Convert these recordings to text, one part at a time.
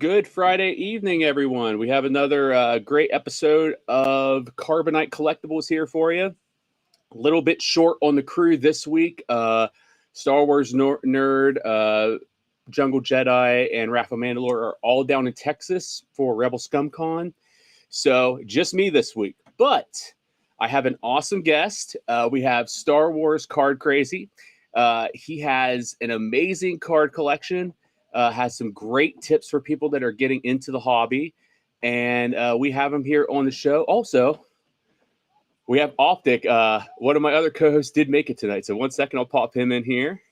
Good Friday evening, everyone. We have another great episode of Carbonite Collectibles here for you. A little bit short on the crew this week. Star Wars nerd, Jungle Jedi, and Rafa Mandalore are all down in Texas for Rebel ScumCon. So just me this week. But I have an awesome guest. We have Star Wars Card Crazy. He has an amazing card collection. Has some great tips for people that are getting into the hobby. And we have him here on the show. Also, we have Optic. One of my other co-hosts did make it tonight. So 1 second, I'll pop him in here.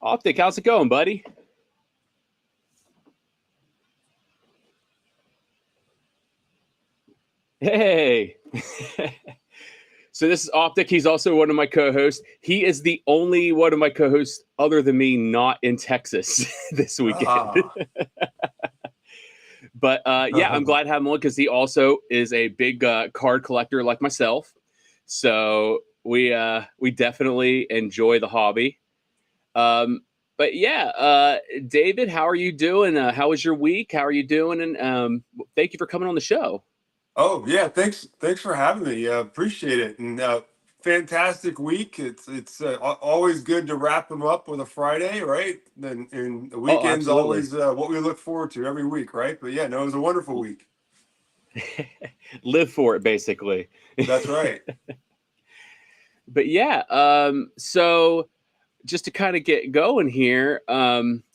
Optic, how's it going, buddy? Hey. So this is Optic. He's also one of my co-hosts. He is the only one of my co-hosts other than me not in Texas this weekend. But yeah, I'm glad to have him on because he also is a big card collector like myself. So we definitely enjoy the hobby. But yeah, David, how are you doing? How was your week? How are you doing? And thank you for coming on the show. Oh yeah, thanks for having me. Appreciate it. And fantastic week. It's always good to wrap them up with a Friday, right? And the weekend's always what we look forward to every week, right? But yeah, no, it was a wonderful week. Live for it, basically. That's right. But yeah, so just to kind of get going here,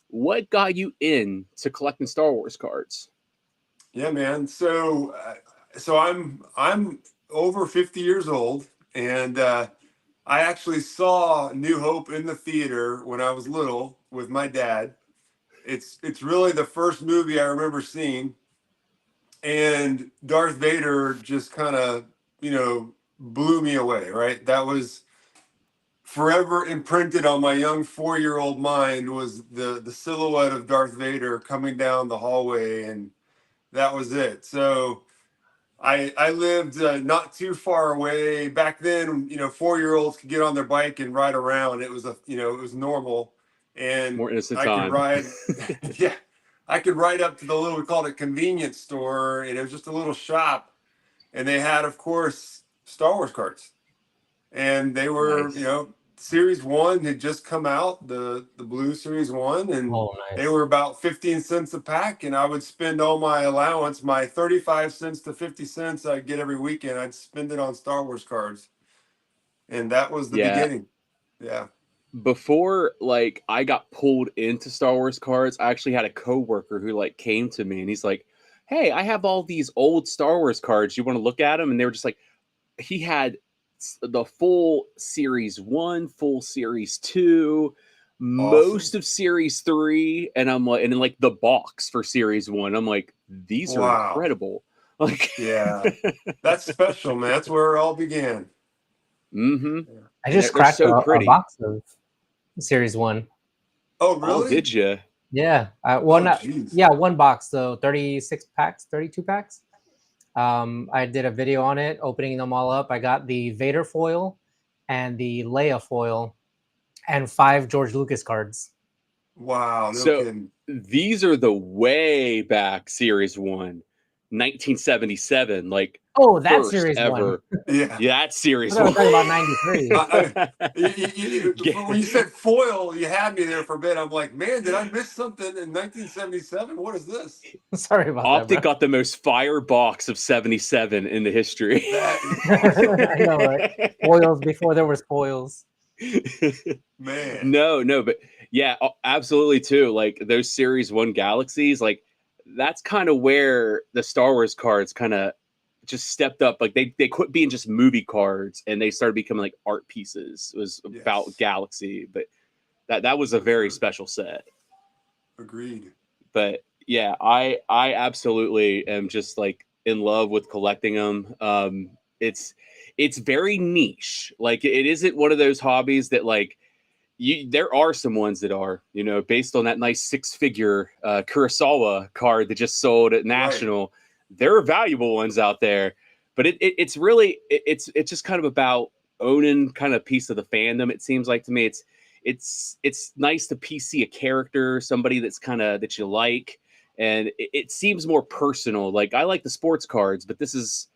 what got you into collecting Star Wars cards? Yeah, man. So I'm over 50 years old, and I actually saw New Hope in the theater when I was little with my dad. It's really the first movie I remember seeing, and Darth Vader just kind of, blew me away, right? That was forever imprinted on my young 4-year-old mind, was the silhouette of Darth Vader coming down the hallway, and that was it. So I lived not too far away. Back then, 4-year-olds could get on their bike and ride around. It was it was normal. And More innocent I time. could ride, yeah, I could ride up to the little, we called it convenience store, and it was just a little shop. And they had, of course, Star Wars cards. And they were, Nice. Series 1 had just come out, the blue Series 1, and nice. they were about 15 cents a pack, and I would spend all my allowance, my 35 cents to 50 cents I'd get every weekend, I'd spend it on Star Wars cards. And that was the beginning. Yeah. Before I got pulled into Star Wars cards, I actually had a coworker who came to me and he's like, "Hey, I have all these old Star Wars cards. You want to look at them?" And they were just like, he had the full Series 1, full Series 2, most of Series 3, and I'm like, and then the box for Series 1. I'm like, these are incredible. Yeah, that's special, man. That's where it all began. Mm-hmm. I just cracked a box of Series 1. Oh, really? Oh, did you? Yeah. One box, so 36 packs, 32 packs. I did a video on it, opening them all up. I got the Vader foil and the Leia foil and 5 George Lucas cards. Wow. No kidding. These are the way back Series 1, 1977. Oh, that Series ever. 1. Yeah. That's Series 1. I was talking about 93. When you said foil, you had me there for a bit. I'm like, man, did I miss something in 1977? What is this? Sorry about Optic that, got the most fire box of 77 in the history. I know, right? Foils before there was foils. Man. No, but yeah, absolutely too. Those Series 1 Galaxies, that's kind of where the Star Wars cards kind of just stepped up. They quit being just movie cards and they started becoming art pieces. It was about Galaxy, but that was a very special set. Agreed. But yeah, I absolutely am just in love with collecting them. It's very niche. It isn't one of those hobbies that there are some ones that are, based on that nice 6-figure Kurosawa card that just sold at National. Right. There are valuable ones out there, but it's really it's just kind of about owning kind of a piece of the fandom. It seems like to me, it's nice to PC a character, somebody that's kind of that you like, and it seems more personal. Like I like the sports cards, but this is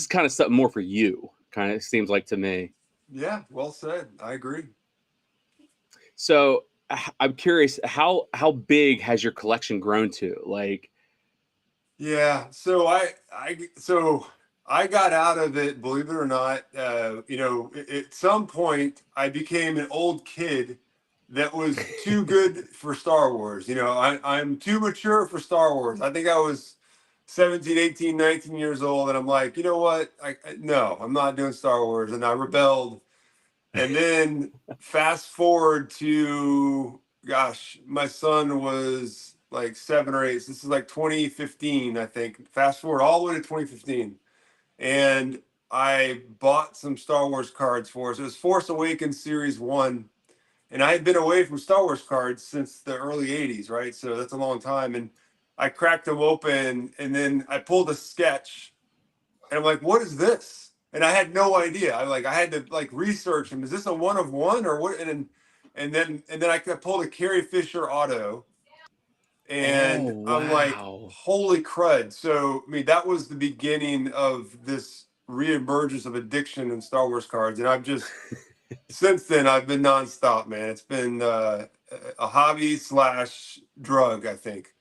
kind of something more for you. Kind of seems like to me. Yeah, well said. I agree. So I'm curious, how big has your collection grown to? Like, Yeah, so I got out of it, believe it or not. At some point, I became an old kid that was too good for Star Wars. I'm too mature for Star Wars. I think I was 17, 18, 19 years old, and I'm like, you know what? No, I'm not doing Star Wars, and I rebelled. And then fast forward to, gosh, my son was like 7 or 8. So this is like 2015, I think. Fast forward all the way to 2015. And I bought some Star Wars cards for us. It was Force Awakens Series 1. And I had been away from Star Wars cards since the early 80s, right? So that's a long time. And I cracked them open, and then I pulled a sketch, and I'm like, what is this? And I had no idea. I had to like research him. Is this a one of one or what? And then I pulled a Carrie Fisher auto, oh and I'm like, wow. holy crud. So I mean, that was the beginning of this reemergence of addiction in Star Wars cards. And I've just since then I've been nonstop, man. It's been a hobby slash drug, I think.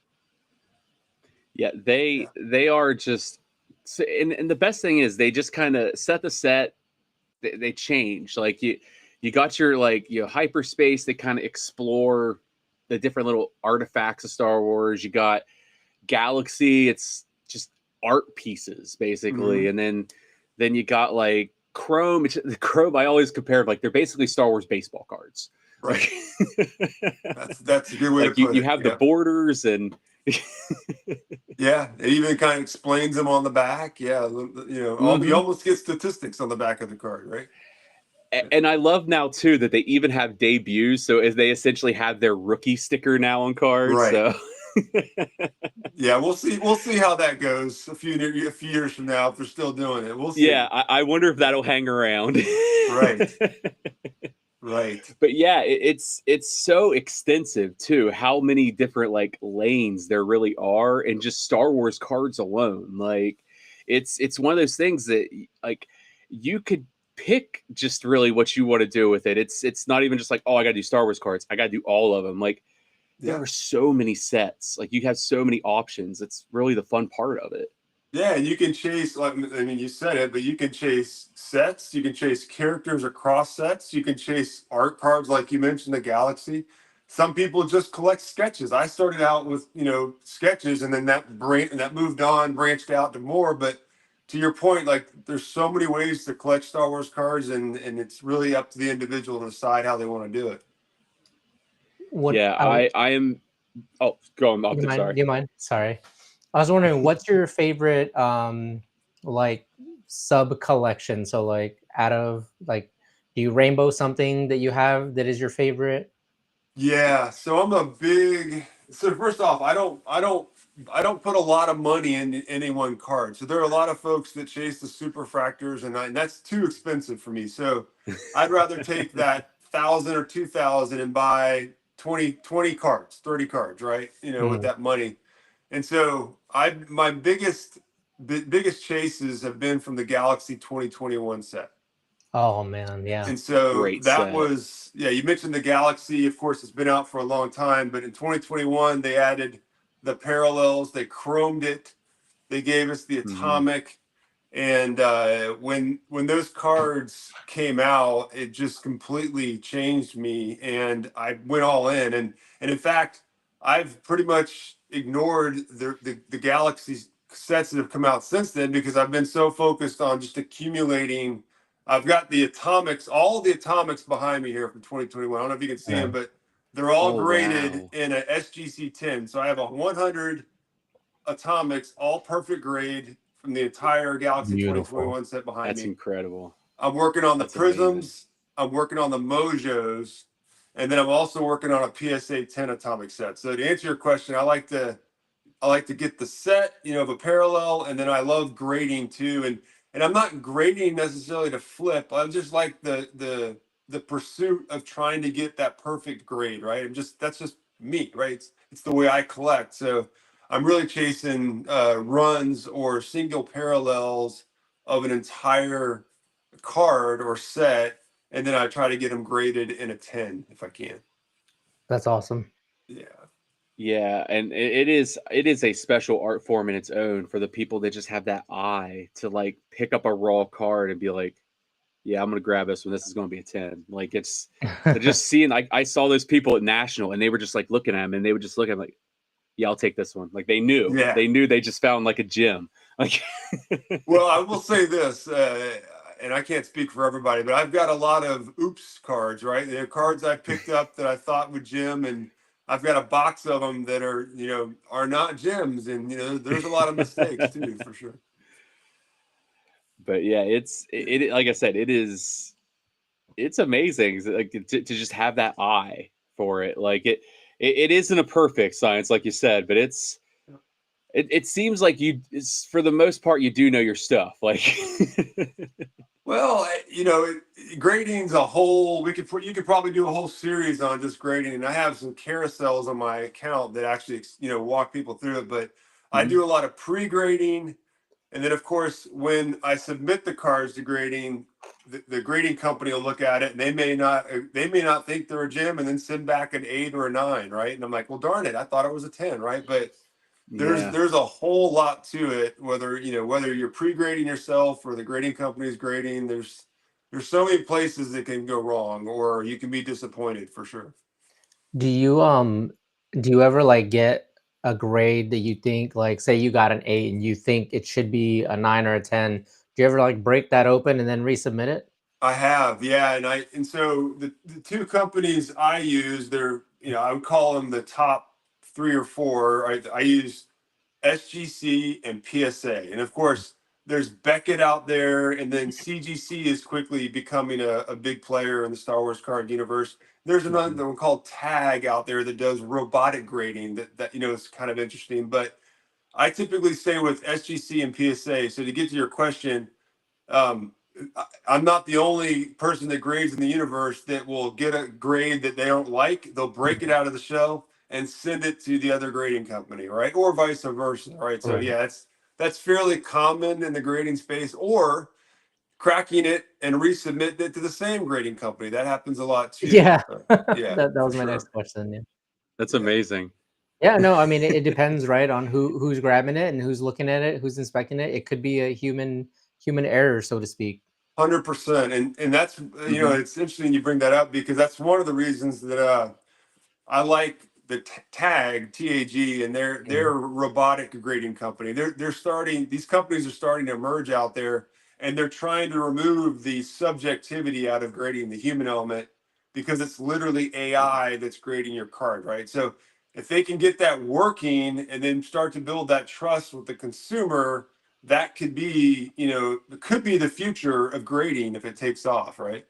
Yeah, Yeah. they are just, and the best thing is they just kind of set the set. They change. Like you got your like hyperspace. They kind of explore the different little artifacts of Star Wars. You got Galaxy. It's just art pieces basically, Mhm. and then you got like Chrome. The Chrome I always compare, like they're basically Star Wars baseball cards. Right. Like, That's a good way to like put you it. have the Yeah. borders and Yeah, it even kind of explains them on the back. Yeah, you Mhm. almost get statistics on the back of the card, right? And I love now too that they even have debuts. So as they essentially have their rookie sticker now on cards. Right. So Yeah, we'll see. We'll see how that goes a few years from now if they're still doing it. We'll yeah, see. I wonder if that'll hang around. Right. Right. But yeah, it's so extensive too. How many different like lanes there really are, and just Star Wars cards alone. Like it's one of those things that like you could pick just really what you want to do with it. It's not even just like, oh, I got to do Star Wars cards. I got to do all of them. Like there Yeah. are so many sets. Like you have so many options. It's really the fun part of it. Yeah, and you can chase, like, I mean, you said it, but you can chase sets, you can chase characters across sets, you can chase art cards, like you mentioned, the Galaxy. Some people just collect sketches. I started out with, sketches, and then that moved on, branched out to more. But to your point, like, there's so many ways to collect Star Wars cards, and it's really up to the individual to decide how they want to do it. What Yeah, I am. Oh, go on, you Octave. mind? Sorry. Do you mind? Sorry. I was wondering, what's your favorite like sub collection? So like out of like, do you rainbow something that you have that is your favorite? Yeah, so I'm a big. So first off, I don't put a lot of money in any one card. So there are a lot of folks that chase the superfractors, and that's too expensive for me. So I'd rather take that 1,000 or 2,000 and buy 20 cards, 30 cards, right? With Mm. that money. And so my biggest chases have been from the Galaxy 2021 set. Oh man, yeah. And so Great that set. was, yeah, you mentioned the Galaxy. Of course, it's been out for a long time, but in 2021, they added the parallels, they chromed it, they gave us the Hmm. atomic. And when those cards came out, it just completely changed me, and I went all in. And in fact, I've pretty much ignored the Galaxy sets that have come out since then because I've been so focused on just accumulating. I've got the atomics, all the atomics behind me here from 2021. I don't know if you can see Yeah. them, but they're all Oh graded wow. in a SGC 10. So I have a 100 atomics, all perfect grade from the entire Galaxy Beautiful. 2021 set behind That's me. incredible. I'm working on the That's amazing. prisms. I'm working on the mojos, and then I'm also working on a PSA 10 atomic set. So to answer your question, I like to get the set, of a parallel, and then I love grading too. And I'm not grading necessarily to flip. I just like the the pursuit of trying to get that perfect grade, right? That's just me, right? It's the way I collect. So I'm really chasing runs or single parallels of an entire card or set, and then I try to get them graded in a 10 if I can. That's awesome. Yeah. Yeah, and it is a special art form in its own for the people that just have that eye to like pick up a raw card and be like, yeah, I'm gonna grab this one. This is gonna be a 10. Like it's just seeing like I saw those people at National and they were just like looking at him and they would just look at him like, yeah, I'll take this one. Like they knew. Yeah. They knew they just found like a gem. Like Well, I will say this, and I can't speak for everybody, but I've got a lot of oops cards, right? They're cards I picked up that I thought would gem, and I've got a box of them that are not gems, and there's a lot of mistakes too, for sure. But yeah, it like I said, it's amazing like to just have that eye for it. Like it isn't a perfect science, like you said, but it seems like for the most part you do know your stuff. Like Well, grading's a whole. You could probably do a whole series on just grading, and I have some carousels on my account that actually walk people through it. But I do a lot of pre-grading, and then of course when I submit the cards to grading, the grading company will look at it, and they may not think they're a gem, and then send back an 8 or a 9, right? And I'm like, well, darn it, I thought it was a 10, right? But there's a whole lot to it, whether you're pre-grading yourself or the grading company's grading. There's so many places that can go wrong, or you can be disappointed for sure. Do you ever like get a grade that you think, like say you got an 8 and you think it should be a 9 or a 10? Do you ever like break that open and then resubmit it? I have, yeah, and so the two companies I use, they're I would call them the top 3 or 4. I use SGC and PSA. And of course, there's Beckett out there, and then CGC is quickly becoming a big player in the Star Wars card universe. There's another one called Tag out there that does robotic grading that is kind of interesting. But I typically stay with SGC and PSA. So to get to your question, um, I'm not the only person that grades in the universe that will get a grade that they don't like. They'll break it out of the shelf and send it to the other grading company, right? Or vice versa, right? So Right. yeah, that's fairly common in the grading space, or cracking it and resubmit it to the same grading company. That happens a lot too. Yeah. Yeah, That for was my sure. next question. Yeah. that's Yeah. amazing. Yeah, no, I mean it depends, right, on who's grabbing it and who's looking at it, who's inspecting it. It could be a human error, so to speak. 100%. And that's it's interesting you bring that up, because that's one of the reasons that I like the Tag TAG, and they're a robotic grading company. These companies are starting to emerge out there, and they're trying to remove the subjectivity out of grading, the human element, because it's literally AI that's grading your card, right? So if they can get that working and then start to build that trust with the consumer, that could be the future of grading if it takes off, right?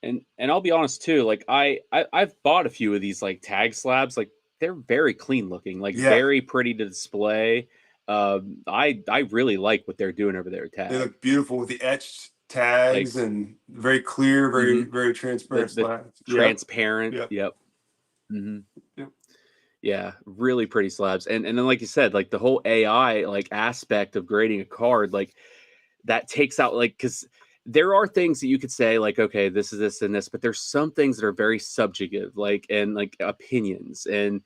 And I'll be honest too, like I've bought a few of these like tag slabs, like they're very clean looking, like Yeah. very pretty to display. I really like what they're doing over there at Tag. They look beautiful with the etched tags, and very clear, very transparent the slabs. transparent. Yep. Yep. Mm-hmm. Yep. Yeah, really pretty slabs. And then like you said, like the whole AI like aspect of grading a card, like that takes out like because there are things that you could say like, okay, this is this and this, but there's some things that are very subjective, like and like opinions, and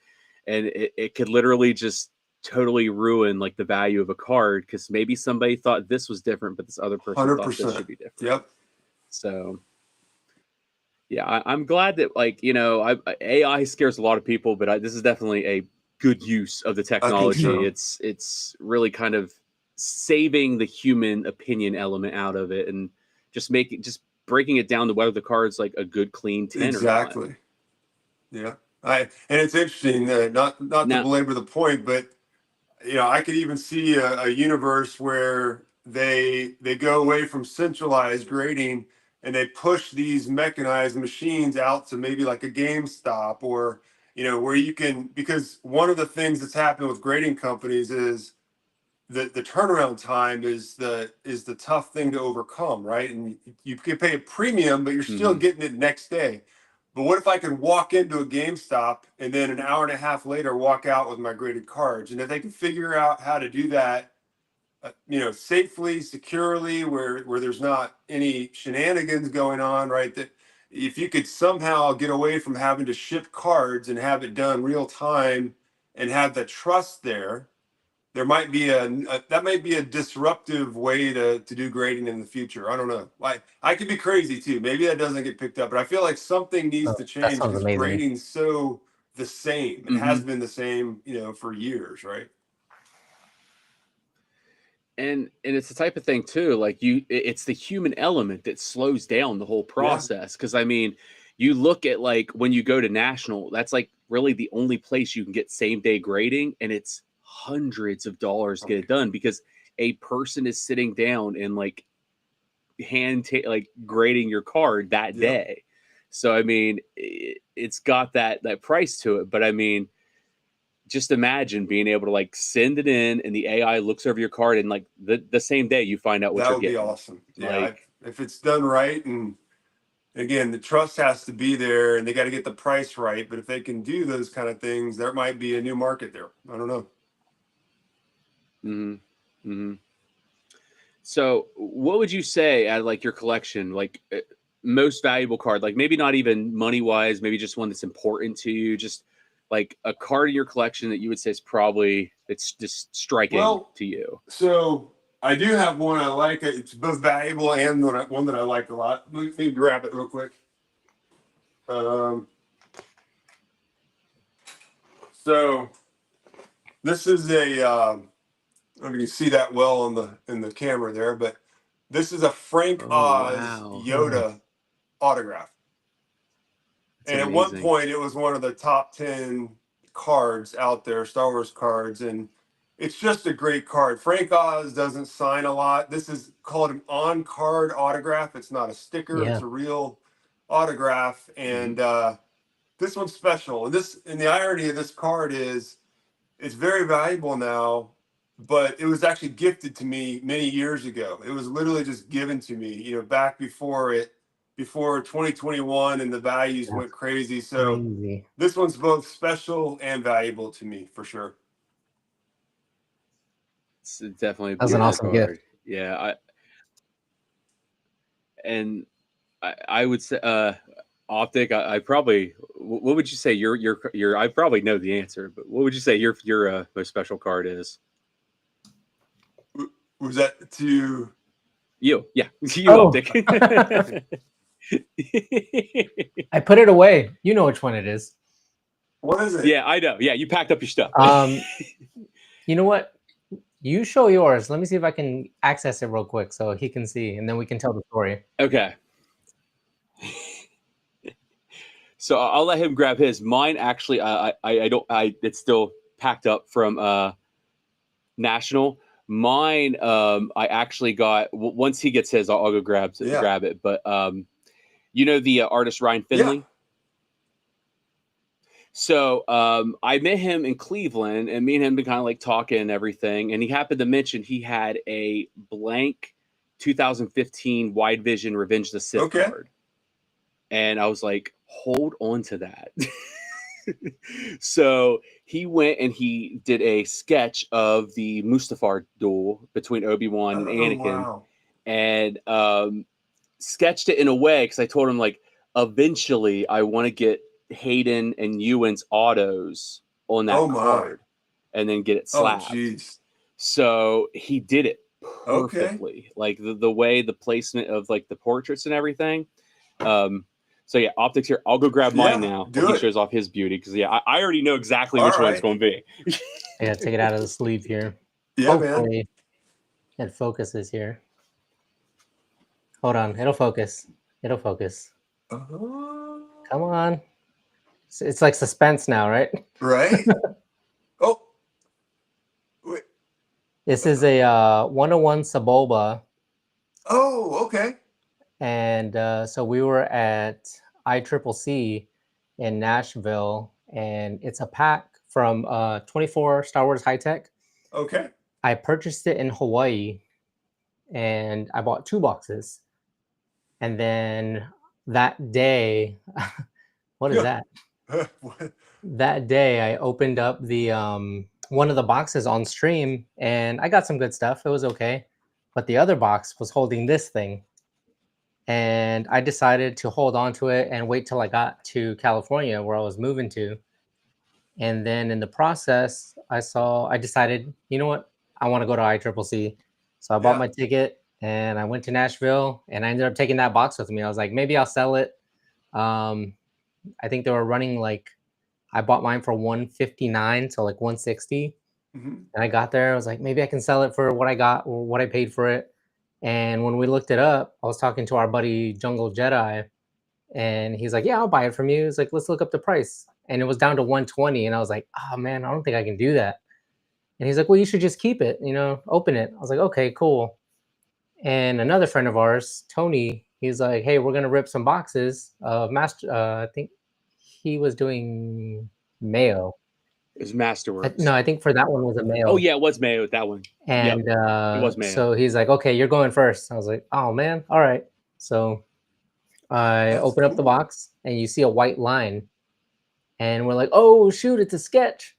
it could literally just totally ruin like the value of a card because maybe somebody thought this was different, but this other person thought this 100%. should be different. Yep. So yeah, I'm glad that like AI scares a lot of people, but this is definitely a good use of the technology. so. It's really kind of saving the human opinion element out of it and just breaking it down to whether the card's like a good clean 10 or not. Exactly. Yeah. And it's interesting, not to belabor the point, but I could even see a universe where they go away from centralized grading, and they push these mechanized machines out to maybe like a GameStop, or where you can, because one of the things that's happened with grading companies is the turnaround time is the tough thing to overcome, right? And you can pay a premium, but you're still getting it next day. But what if I could walk into a GameStop and then an hour and a half later walk out with my graded cards? And if they can figure out how to do that, safely, securely, where there's not any shenanigans going on, right? That if you could somehow get away from having to ship cards and have it done real time and have the trust there, there might be that might be a disruptive way to do grading in the future. I don't know. I could be crazy too. Maybe that doesn't get picked up, but I feel like something needs to That change sounds because amazing. grading's so the same. It has been the same, for years, right? And it's the type of thing too, like it's the human element that slows down the whole process. Because I mean, you look at like when you go to national, that's like really the only place you can get same day grading, and it's hundreds of dollars to get it done because a person is sitting down and like like grading your card that day. So I mean, it's got that price to it, but I mean, just imagine being able to like send it in and the AI looks over your card and like the same day you find out what you're getting. That would be awesome. Like, if it's done right, and again, the trust has to be there and they got to get the price right. But if they can do those kind of things, there might be a new market there. I don't know. So what would you say out of like your collection, like most valuable card, like maybe not even money wise, maybe just one that's important to you, just like a card in your collection that you would say is probably, it's just striking to you? So I do have one I like. It's both valuable and one that I like a lot. Let me grab it real quick. So this is a, I don't know if you can see that well in the camera there, but this is a Frank Oz Yoda autograph. That's and amazing. At one point, it was one of the top 10 cards out there, Star Wars cards, and it's just a great card. Frank Oz doesn't sign a lot. This is called an on-card autograph. It's not a sticker. It's a real autograph, and this one's special. And the irony of this card is it's very valuable now, but it was actually gifted to me many years ago. It was literally just given to me, back before 2021 and the values went crazy. So this one's both special and valuable to me for sure. It's definitely that's an awesome gift. Yeah. I would say, Optic, I probably, what would you say your I probably know the answer, but what would you say your most special card is? Was that to you? Yeah, you, Optic. I put it away. You know which one it is. What is it? Yeah, I know. Yeah, you packed up your stuff. You know what? You show yours. Let me see if I can access it real quick so he can see, and then we can tell the story. Okay. So I'll let him grab his. Mine actually, it's still packed up from National. Mine, I actually got once he gets his, I'll go grab it. But the artist Ryan Finley. Yeah. So I met him in Cleveland, and me and him been kind of like talking and everything. And he happened to mention he had a blank 2015 Wide Vision Revenge the Sith card. And I was like, hold on to that. So he went and he did a sketch of the Mustafar duel between Obi-Wan and Anakin. And sketched it in a way, because I told him, like, eventually I want to get Hayden and Ewan's autos on that card and then get it slapped. So he did it perfectly. Like the way the placement of like the portraits and everything. So yeah, Optics here. I'll go grab mine now when he shows off his beauty, because I already know exactly which one it's going to be. I gotta take it out of the sleeve here. Yeah, hopefully it focuses here. Hold on, it'll focus. It'll focus. Come on. It's like suspense now, right? Right. Wait. This is a 101 Sebulba. Oh, okay. And so we were at ICCC in Nashville, and it's a pack from 24 Star Wars High Tech. Okay. I purchased it in Hawaii, and I bought 2 boxes. And then that day, what is that? What? That day, I opened up the one of the boxes on stream, and I got some good stuff. It was okay, but the other box was holding this thing, and I decided to hold on to it and wait till I got to California, where I was moving to. And then in the process, I decided, you know what, I want to go to ICCC. So I bought Yeah. my ticket and I went to Nashville, and I ended up taking that box with me. I was like, maybe I'll sell it. Um, I think they were running like, I bought mine for 159, so like 160. Mhm. And I got there, I was like, maybe I can sell it for what I got or what I paid for it. And when we looked it up, I was talking to our buddy Jungle Jedi, and he's like, yeah, I'll buy it from you. He's like, let's look up the price. And it was down to 120. And I was like, oh man, I don't think I can do that. And he's like, well, you should just keep it, open it. I was like, okay, cool. And another friend of ours, Tony, he's like, hey, we're going to rip some boxes of master. I think he was doing Mayo. It was Masterworks. No, I think for that one was a Mayo. Oh yeah, it was Mayo, that one. And it was Mayo. So he's like, okay, you're going first. I was like, oh man, all right. So I open up the box, and you see a white line, and we're like, oh shoot, it's a sketch.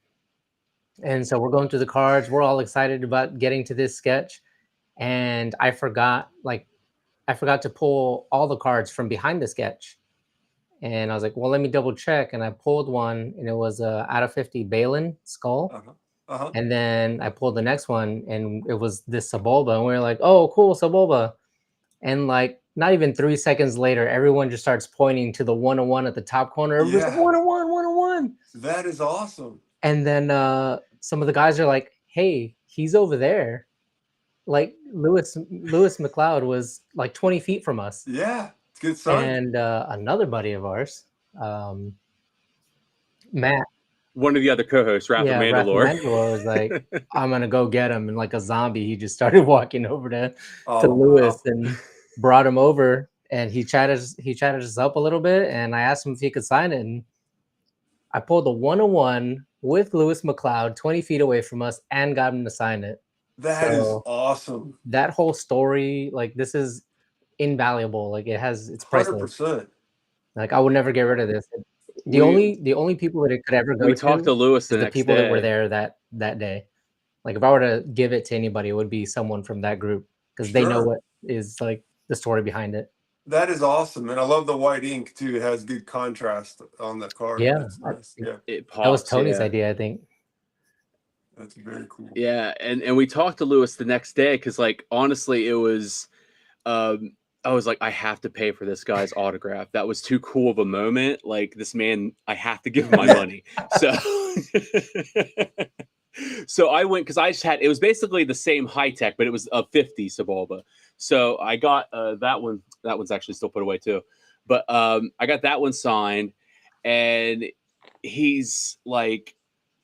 And so we're going through the cards. We're all excited about getting to this sketch, and I forgot to pull all the cards from behind the sketch. And I was like, well, let me double check. And I pulled one, and it was a out of 50 Balin skull. And then I pulled the next one, and it was this Sebulba. And we were like, oh, cool, Sebulba. And like, not even 3 seconds later, everyone just starts pointing to the 101 at the top corner. Everybody's like, 101, 101. That is awesome. And then some of the guys are like, hey, he's over there. Like Lewis McLeod was like 20 feet from us. Yeah, it's a good sign. And another buddy of ours, Matt, one of the other co-hosts, Rafa Mandalore, was like, I'm gonna go get him. And like a zombie, he just started walking over to Lewis and brought him over. And he chatted us up a little bit. And I asked him if he could sign it. And I pulled a 101 with Lewis McLeod 20 feet away from us and got him to sign it. That is awesome. That whole story, like, this is invaluable. Like, it's priceless. 100%. Like, I would never get rid of this. The only people that it could ever go we talked to Lewis the people that were there that day. Like, if I were to give it to anybody, it would be someone from that group, because they know what is like the story behind it. That is awesome, and I love the white ink too. It has good contrast on the card. Yeah, nice. It pops, that was Tony's idea, I think. That's very cool. Yeah, and we talked to Lewis the next day, because like honestly, it was I was like, I have to pay for this guy's autograph. That was too cool of a moment. Like, this man, I have to give him my money. So I went, because I just had, it was basically the same high tech, but it was a 50 Sebulba. So I got that one. That one's actually still put away too. But I got that one signed, and he's like,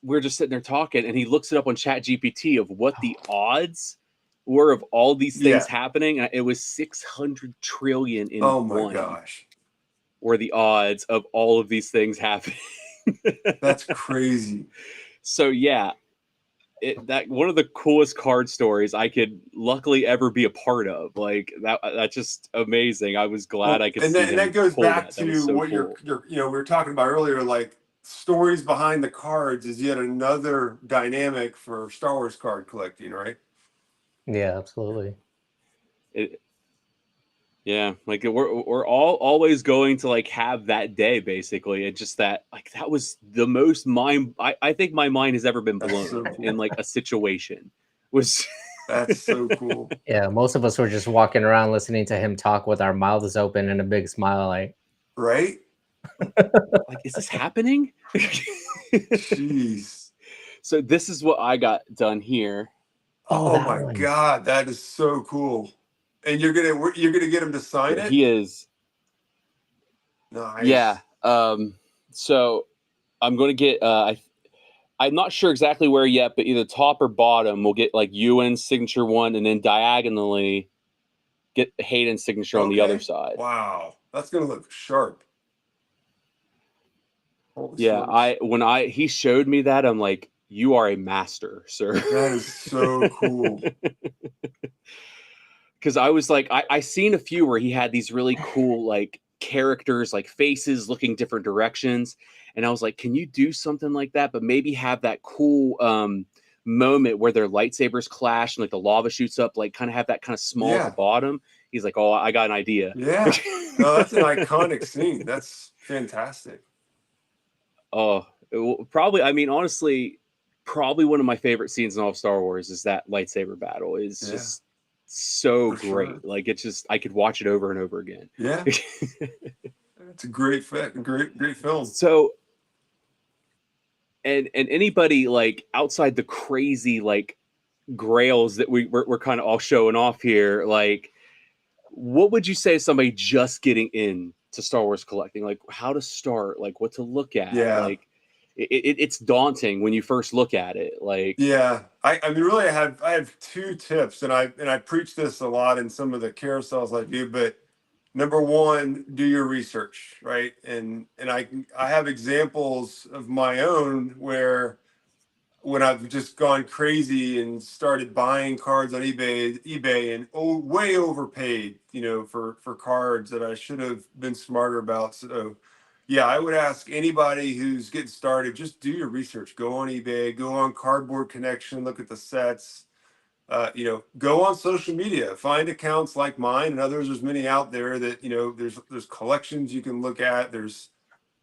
we're just sitting there talking, and he looks it up on ChatGPT of what the odds were of all these things happening. And it was 600 trillion in oh my gosh, were the odds of all of these things happening. That's crazy. So yeah, that one of the coolest card stories I could luckily ever be a part of. Like that's just amazing. I was glad I could. And that goes back to so what cool. you're we were talking about earlier, like stories behind the cards is yet another dynamic for Star Wars card collecting, right? Yeah, absolutely. Yeah, like we're all always going to like have that day, basically. And just that, like, that was the most I think my mind has ever been blown so cool. in like a situation. Was that's so cool. Yeah, most of us were just walking around listening to him talk with our mouths open and a big smile, like, right? Like, is this happening? Jeez. So this is what I got done here. Oh my God, that is so cool. And you're gonna get him to sign it? He is. Nice. Yeah. So I'm gonna get I'm not sure exactly where yet, but either top or bottom we'll get like Ewan's signature one, and then diagonally get Hayden's signature on the other side. Wow. That's gonna look sharp. Holy smokes. He showed me that, I'm like, you are a master, sir. That is so cool. Because I was like, I seen a few where he had these really cool like characters, like faces looking different directions, and I was like, can you do something like that, but maybe have that cool moment where their lightsabers clash and like the lava shoots up, like kind of have that kind of small at the bottom. He's like, oh, I got an idea. Yeah, no, that's an iconic scene. That's fantastic. Oh, probably. I mean, honestly, probably one of my favorite scenes in all of Star Wars is that lightsaber battle. Is just so great. Sure. Like it's just I could watch it over and over again. Yeah, it's a great film. So, and anybody like outside the crazy like grails that we're kind of all showing off here, like what would you say to somebody just getting in to Star Wars collecting? Like how to start, like what to look at, like it's daunting when you first look at it. Like I mean really I have two tips, and I preach this a lot in some of the carousels I do, but number one, do your research, right? And I have examples of my own where when I've just gone crazy and started buying cards on eBay and way overpaid, for cards that I should have been smarter about. So yeah, I would ask anybody who's getting started, just do your research. Go on eBay, go on Cardboard Connection, look at the sets. Go on social media, find accounts like mine and others. There's many out there that, there's collections you can look at. There's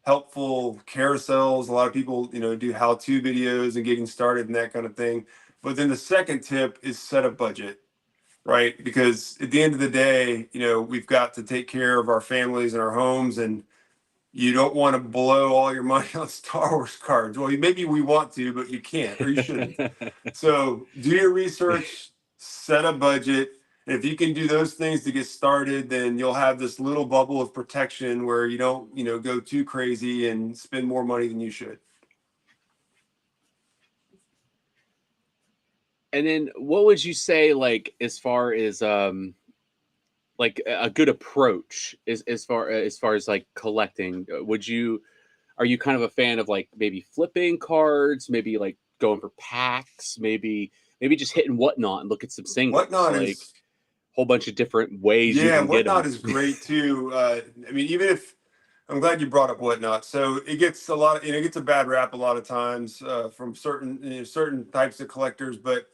helpful carousels. A lot of people, do how-to videos and getting started and that kind of thing. But then the second tip is set a budget, right? Because at the end of the day, we've got to take care of our families and our homes, and you don't want to blow all your money on Star Wars cards. Well, maybe we want to, but you can't, or you shouldn't. So do your research, set a budget. And if you can do those things to get started, then you'll have this little bubble of protection where you don't, go too crazy and spend more money than you should. And then what would you say, like, as far as like a good approach as far as like collecting? Are you kind of a fan of like maybe flipping cards, maybe like going for packs, maybe just hitting Whatnot and look at some singles? Whatnot like is whole bunch of different ways you can get them. Whatnot is great too. I mean, even if I'm glad you brought up Whatnot. So it gets a lot of, it gets a bad rap a lot of times from certain types of collectors, but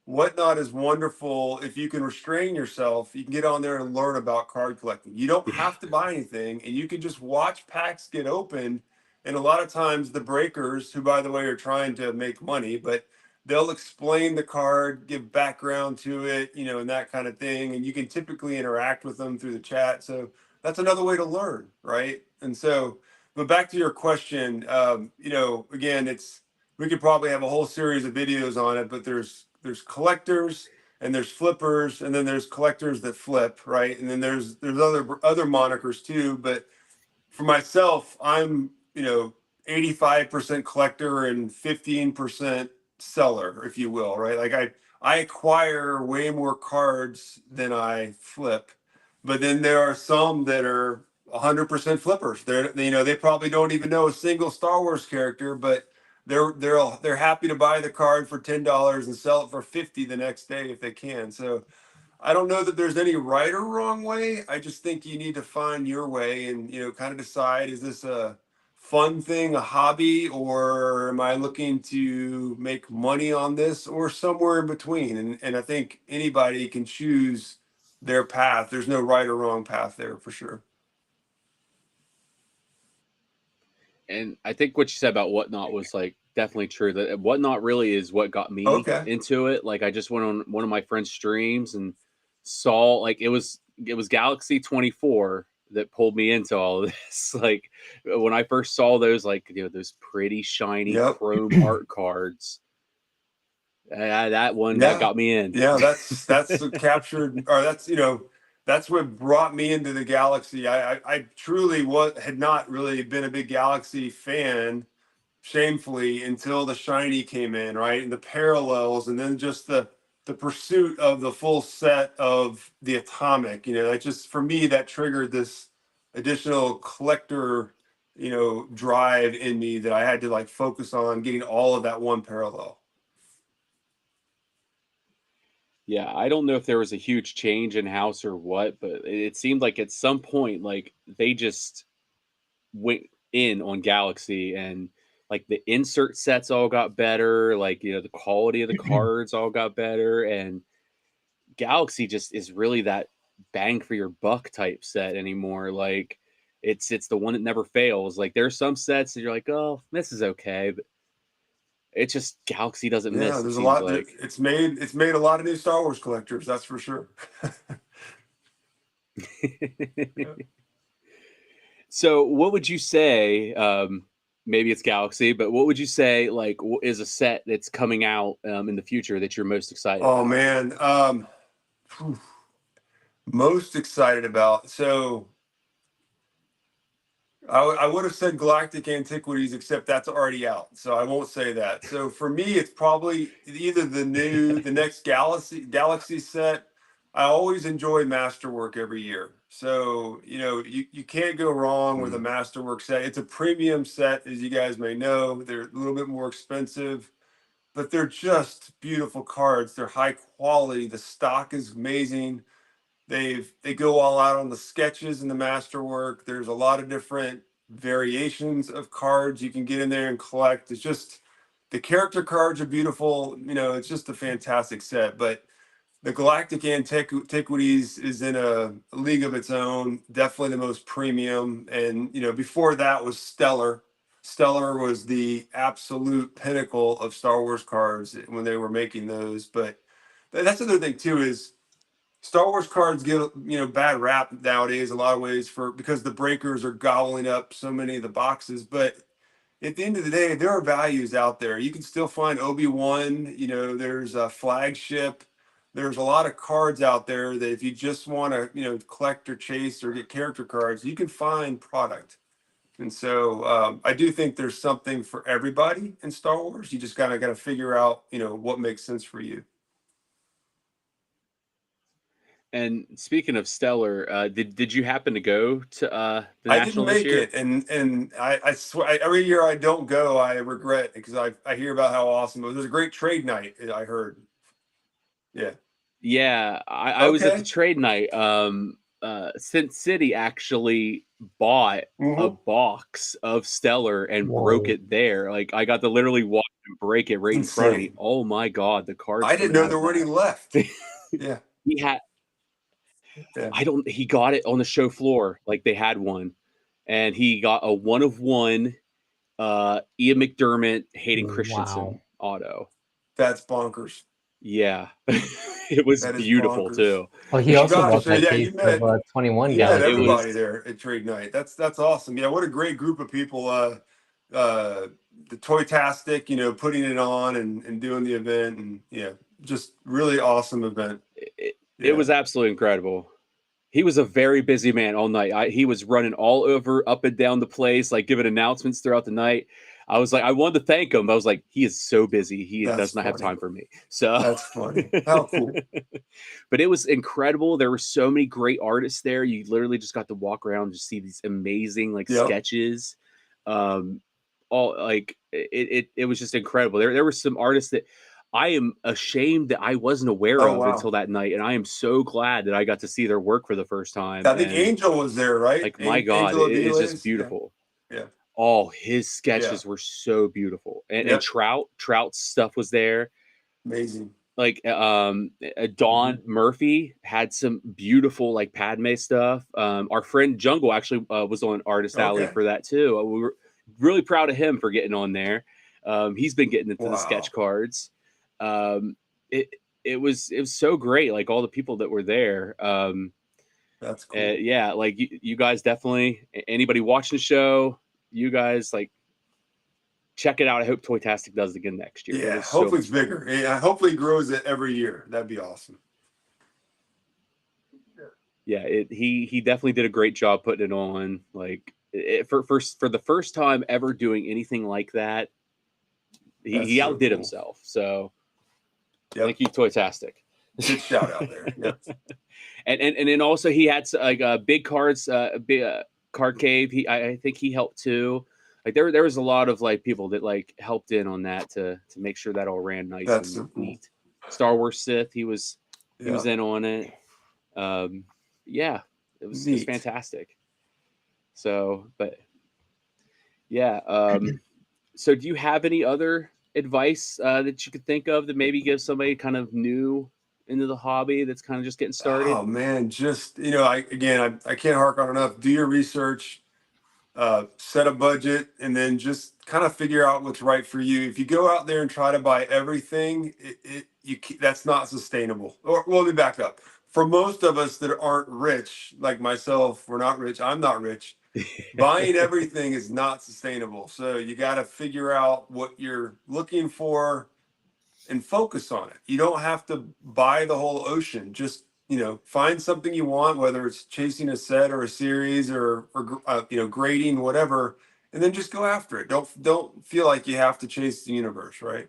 Whatnot is wonderful. If you can restrain yourself, you can get on there and learn about card collecting. You don't have to buy anything, and you can just watch packs get opened. And a lot of times the breakers, who by the way are trying to make money, but they'll explain the card, give background to it, and that kind of thing. And you can typically interact with them through the chat. So that's another way to learn, right? And so, but back to your question, again, we could probably have a whole series of videos on it, but there's collectors and there's flippers, and then there's collectors that flip, right? And then there's other monikers too. But for myself, I'm 85% collector and 15% seller, if you will, right? Like I acquire way more cards than I flip, but then there are some that are 100% flippers. They probably don't even know a single Star Wars character, but they're happy to buy the card for $10 and sell it for 50 the next day if they can. So I don't know that there's any right or wrong way. I just think you need to find your way and, kind of decide, is this a fun thing, a hobby, or am I looking to make money on this, or somewhere in between? And I think anybody can choose their path. There's no right or wrong path there for sure. And I think what you said about Whatnot was like definitely true. That Whatnot really is what got me into it. Like I just went on one of my friend's streams and saw like it was Galaxy 24 that pulled me into all of this. Like when I first saw those, like those pretty shiny chrome art cards. That one that got me in. Yeah, that's captured, or that's what brought me into the Galaxy. I truly had not really been a big Galaxy fan, shamefully, until the shiny came in, right? And the parallels, and then just the pursuit of the full set of the atomic. That just, for me, that triggered this additional collector drive in me that I had to like focus on getting all of that one parallel. Yeah, I don't know if there was a huge change in house or what, but it seemed like at some point, like they just went in on Galaxy, and like the insert sets all got better, like the quality of the cards all got better, and Galaxy just is really that bang for your buck type set anymore. Like it's the one that never fails. Like there's some sets that you're like, oh, this is okay, but it's just Galaxy doesn't Yeah, miss, it there's a seems lot. like. It's made a lot of new Star Wars collectors. That's for sure. Yeah. So what would you say, maybe it's Galaxy, but what would you say like is a set that's coming out in the future that you're most excited Oh about? man, phew, most excited about. So I would have said Galactic Antiquities, except that's already out, so I won't say that. So for me, it's probably either the next Galaxy set. I always enjoy Masterwork every year, so you can't go wrong with a Masterwork set. It's a premium set, as you guys may know. They're a little bit more expensive, but they're just beautiful cards. They're high quality. The stock is amazing. They go all out on the sketches and the masterwork. There's a lot of different variations of cards you can get in there and collect. It's just the character cards are beautiful. It's just a fantastic set. But the Galactic Antiquities is in a league of its own. Definitely the most premium. And before that was Stellar. Stellar was the absolute pinnacle of Star Wars cards when they were making those. But that's another thing too is Star Wars cards get bad rap nowadays a lot of ways because the breakers are gobbling up so many of the boxes. But at the end of the day, there are values out there. You can still find Obi-Wan. There's a Flagship. There's a lot of cards out there that if you just want to collect or chase or get character cards, you can find product. And so I do think there's something for everybody in Star Wars. You just got to figure out what makes sense for you. And speaking of Stellar, did you happen to go to the I didn't National this make year? it, and I swear every year I don't go, I regret because I hear about how awesome it was. It was a great trade night, I heard. Yeah. Yeah, I was at the Okay. trade night. Sin City actually bought a Mm-hmm. box of Stellar and broke Whoa. it there. Like I got to literally watch him break it right in front of me. Insane. Oh my god, the cards I didn't coming know out there of were any that. left. Yeah. He had Yeah. he got it on the show floor, like they had one. And he got a 1 of 1 Ian McDermott, Hayden Wow. Christensen auto. That's bonkers. Yeah. It was That is beautiful bonkers. too. Well, he Oh also gosh. bought So that yeah, case of 21 you met It Galaxy. was everybody there at trade night. That's awesome. Yeah. What a great group of people. The Toytastic, putting it on and doing the event, and yeah, just really awesome event. it Yeah. was absolutely incredible. He was a very busy man all night. He was running all over, up and down the place, like giving announcements throughout the night. I was like, I wanted to thank him. I was like, he is so busy. He That's does not have funny. time for me. So That's funny. How cool. But it was incredible. There were so many great artists there. You literally just got to walk around and just see these amazing like Yep. sketches. All like it was just incredible. There were some artists that I am ashamed that I wasn't aware Oh of wow. until that night, and I am so glad that I got to see their work for the first time. I think And Angel was there, right? like, my God, Angel it is just Aviles. Yeah. beautiful. Yeah. Oh, his Yeah. sketches were so beautiful, and Yep. Trout's stuff was there. Amazing. Like Dawn Mhm. Murphy had some beautiful like Padme stuff. Our friend Jungle actually was on Artist Alley Okay. for that too. We were really proud of him for getting on there. He's been getting into the sketch Wow. cards. It it was so great. Like all the people that were there. That's cool. Yeah, like you guys definitely. Anybody watching the show, you guys like check it out. I hope Toytastic does it again next year. It Yeah. was so Hopefully it's much fun. bigger. Yeah. Hopefully it grows it every year. That'd be awesome. Yeah, he definitely did a great job putting it on. Like for the first time ever doing anything like that, That's he so outdid cool. himself. So Yep. thank you, Toytastic. Good shout out there. Yep. And then also he had like big cards, Card Cave. I think he helped too. Like there was a lot of like people that like helped in on that to make sure that all ran nice That's and so cool. neat. Star Wars Sith, he was Yeah. in on it. Yeah, it was Neat. fantastic. So, but yeah. So do you have any other advice that you could think of that maybe give somebody kind of new into the hobby that's kind of just getting started? Oh man, just I can't hark on enough. Do your research, set a budget, and then just kind of figure out what's right for you. If you go out there and try to buy everything, that's not sustainable. Or well, let me back up. For most of us that aren't rich, like myself, we're not rich. I'm not rich. Buying everything is not sustainable. So you got to figure out what you're looking for and focus on it. You don't have to buy the whole ocean. Just find something you want, whether it's chasing a set or a series or grading, whatever, and then just go after it. Don't feel like you have to chase the universe, right?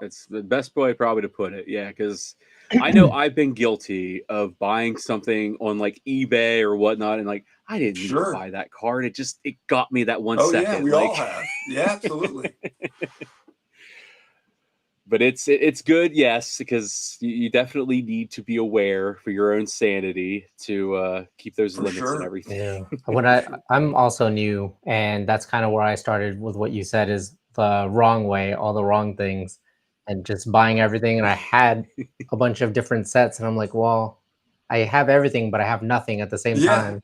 That's the best way probably to put it. Yeah, because I know I've been guilty of buying something on like eBay or whatnot, and like I didn't need to buy that card. It got me that 1 second. Yeah, we all have. Yeah, absolutely. But it's good, yes, because you definitely need to be aware for your own sanity to keep those limits and everything. Yeah. I'm also new, and that's kind of where I started with what you said is the wrong way, all the wrong things, and just buying everything. And I had a bunch of different sets, and I'm like, well, I have everything, but I have nothing at the same time.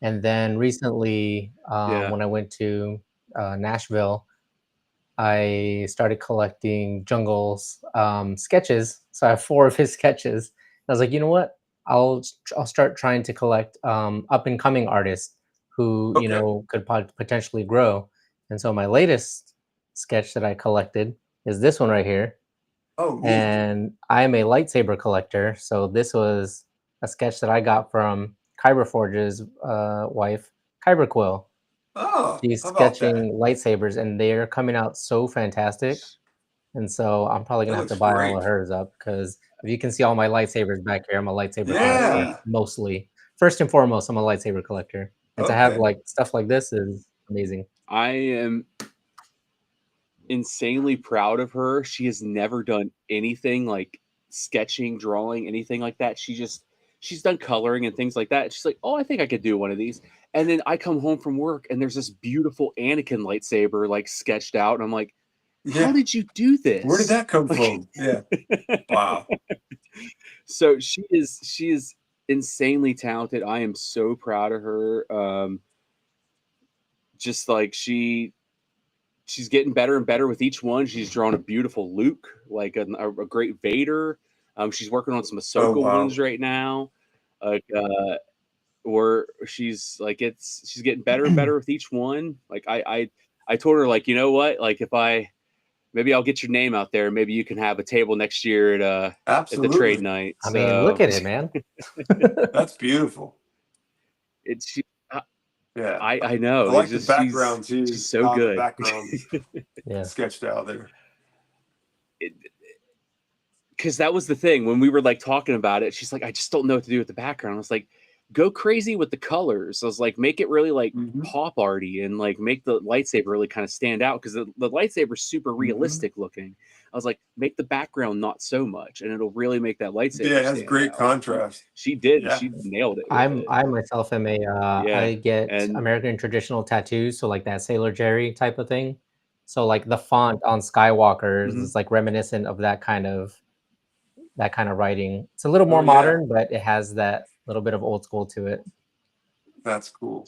And then recently, when I went to Nashville, I started collecting Jungle's sketches. So I have 4 of his sketches. I was like, you know what? I'll start trying to collect up and coming artists who could potentially grow. And so my latest sketch that I collected is this one right here. Oh, neat. And I'm a lightsaber collector. So this was a sketch that I got from Kyber Forge's wife, Kyber Quill. Oh, She's how about sketching lightsabers, and they're coming out so fantastic. And so I'm probably gonna have to buy all of hers up, because if you can see all my lightsabers back here, I'm a lightsaber collector mostly. First and foremost, I'm a lightsaber collector, and to have like stuff like this is amazing. I am insanely proud of her. She has never done anything like sketching, drawing, anything like that. She's done coloring and things like that. She's like, oh, I think I could do one of these. And then I come home from work and there's this beautiful Anakin lightsaber like sketched out, and I'm like, how did you do this? Where did that come from? Yeah. Wow. So she is insanely talented. I am so proud of her. Just like she's getting better and better with each one. She's drawn a beautiful Luke, like a great Vader. She's working on some Ahsoka ones right now. Where she's getting better and better with each one. Like I told her, like, you know what? Like maybe I'll get your name out there. Maybe you can have a table next year at the trade night. I mean, look at it, man. That's beautiful. I know. I like the background too. She's so good. The backgrounds sketched out there. Because that was the thing when we were like talking about it. She's like, I just don't know what to do with the background. I was like, go crazy with the colors. I was like, make it really like pop arty and like make the lightsaber really kind of stand out, because the lightsaber is super realistic looking. I was like, make the background not so much, and it'll really make that lightsaber. Yeah, it has great contrast. She did. Yeah. She nailed it. I myself am I get American traditional tattoos, so like that Sailor Jerry type of thing. So like the font on Skywalkers is like reminiscent of that kind of writing. It's a little more modern, but it has that little bit of old school to it. That's cool.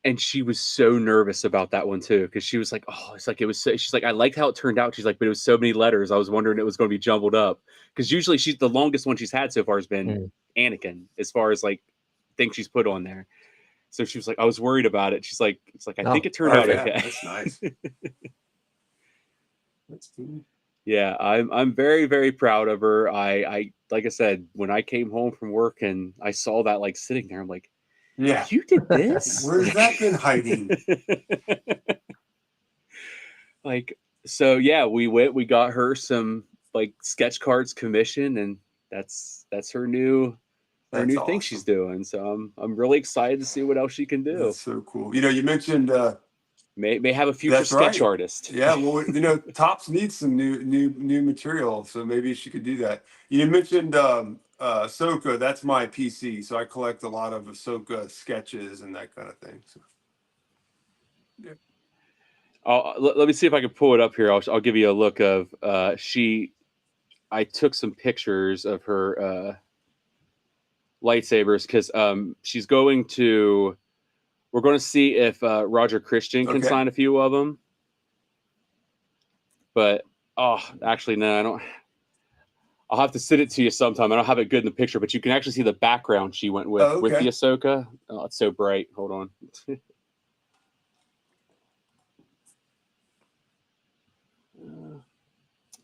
And she was so nervous about that one too, because she was like, oh, it's like, it was so, she's like, I liked how it turned out. She's like, but it was so many letters, I was wondering it was going to be jumbled up, because usually she's the longest one she's had so far has been Anakin, as far as like things she's put on there. So she was like, I was worried about it. She's like, it's like, I think it turned out okay. That's nice. That's cool. Yeah, I'm very, very proud of her. I like I said, when I came home from work and I saw that like sitting there, I'm like, yeah, you did this? Where's that been hiding? Like, so yeah, we got her some like sketch cards commissioned, and that's her new her new thing she's doing. So I'm really excited to see what else she can do. That's so cool. You mentioned may have a future sketch artist. Yeah, well, Topps needs some new material, so maybe she could do that. You mentioned Ahsoka. That's my PC, so I collect a lot of Ahsoka sketches and that kind of thing. So. Yeah. Let me see if I can pull it up here. I'll give you a look of I took some pictures of her lightsabers because she's going to. We're going to see if Roger Christian can sign a few of them. But actually, no, I don't. I'll have to send it to you sometime. I don't have it good in the picture, but you can actually see the background she went with the Ahsoka. Oh, it's so bright. Hold on.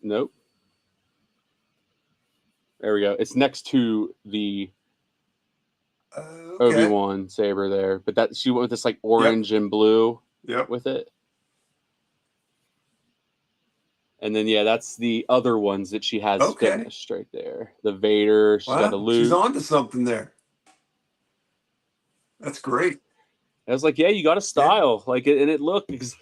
Nope. There we go. It's next to the Obi-Wan saber there, but that she went with this like orange and blue with it. And then that's the other ones that she has finished right there. The Vader, she's got the Luke. She's on to something there. That's great. I was like, yeah, you got a style, and it looked because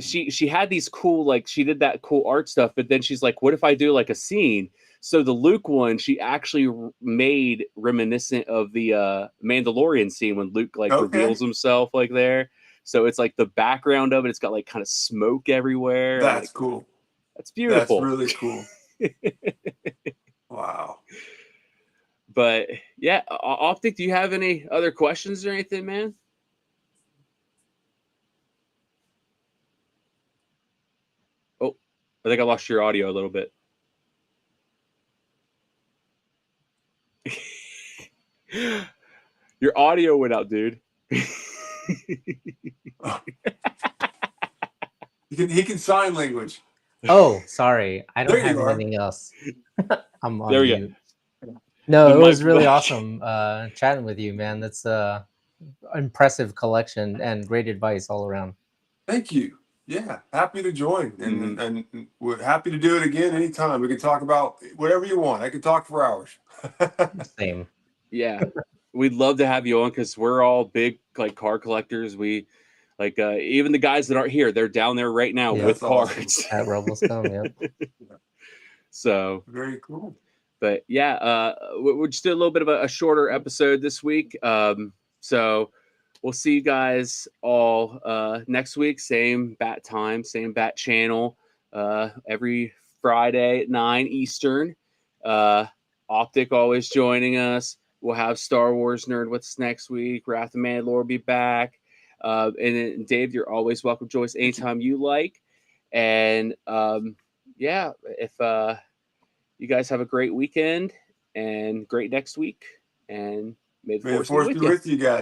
she had these cool she did that cool art stuff, but then she's like, what if I do like a scene? So the Luke one, she actually made reminiscent of the Mandalorian scene when Luke reveals himself there. So it's like the background of it, it's got kind of smoke everywhere. That's cool. That's beautiful. That's really cool. Wow. But yeah, Optic, do you have any other questions or anything, man? Oh, I think I lost your audio a little bit. Your audio went out, dude. He can sign language. Oh, sorry. I don't have anything else. I'm on mute. Go. No, it was really awesome chatting with you, man. That's impressive collection and great advice all around. Thank you. Yeah, happy to join, and we're happy to do it again anytime. We can talk about whatever you want. I can talk for hours. Same. Yeah, we'd love to have you on because we're all big car collectors. We even the guys that aren't here, they're down there right now with cards at Rebelscom. Yeah. So very cool. But yeah, we're just doing a little bit of a shorter episode this week. So we'll see you guys all next week. Same bat time, same bat channel. Every Friday at 9 Eastern. Optic always joining us. We'll have Star Wars Nerd with us next week. Wrath of Mandalore will be back. And then Dave, you're always welcome to join us anytime you like. And if you guys have a great weekend and great next week. And may the Force be with you guys.